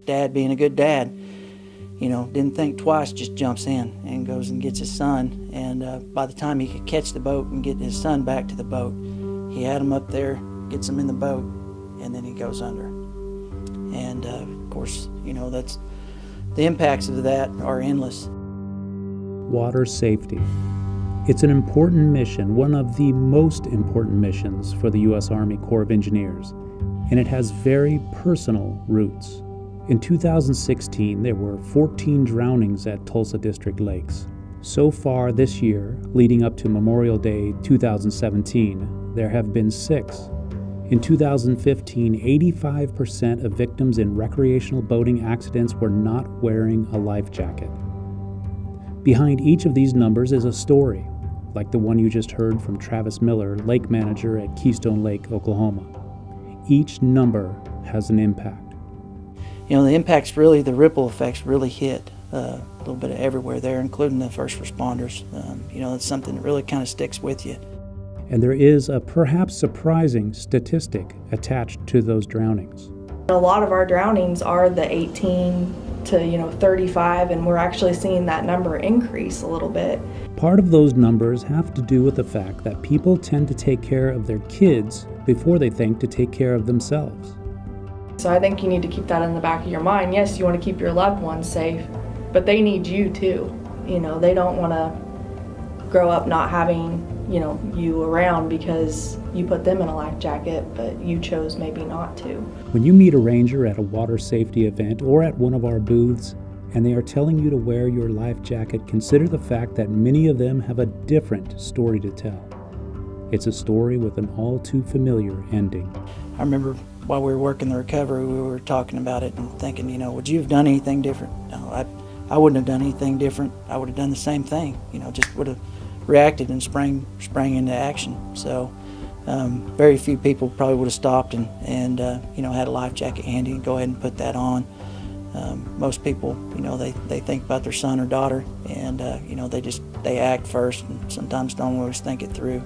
dad being a good dad, didn't think twice, just jumps in and goes and gets his son. And by the time he could catch the boat and get his son back to the boat, he had him up there, gets him in the boat, and then he goes under. And of course, that's the impacts of that are endless. Water safety. It's an important mission, one of the most important missions for the U.S. Army Corps of Engineers, and it has very personal roots. In 2016, there were 14 drownings at Tulsa District lakes. So far this year, leading up to Memorial Day 2017, there have been 6. In 2015, 85% of victims in recreational boating accidents were not wearing a life jacket. Behind each of these numbers is a story, like the one you just heard from Travis Miller, lake manager at Keystone Lake, Oklahoma. Each number has an impact. The impacts really, the ripple effects really hit a little bit of everywhere there, including the first responders. It's something that really kind of sticks with you. And there is a perhaps surprising statistic attached to those drownings. A lot of our drownings are the 18 to 35, and we're actually seeing that number increase a little bit. Part of those numbers have to do with the fact that people tend to take care of their kids before they think to take care of themselves. So I think you need to keep that in the back of your mind. Yes, you want to keep your loved ones safe, but they need you too. They don't want to grow up not having you around because you put them in a life jacket, but you chose maybe not to. When you meet a ranger at a water safety event or at one of our booths, and they are telling you to wear your life jacket, consider the fact that many of them have a different story to tell. It's a story with an all too familiar ending. I remember while we were working the recovery, we were talking about it and thinking, would you have done anything different? No, I wouldn't have done anything different. I would have done the same thing, just would have reacted and sprang into action. So very few people probably would have stopped and had a life jacket handy and go ahead and put that on. Most people, they think about their son or daughter, and they act first and sometimes don't always think it through.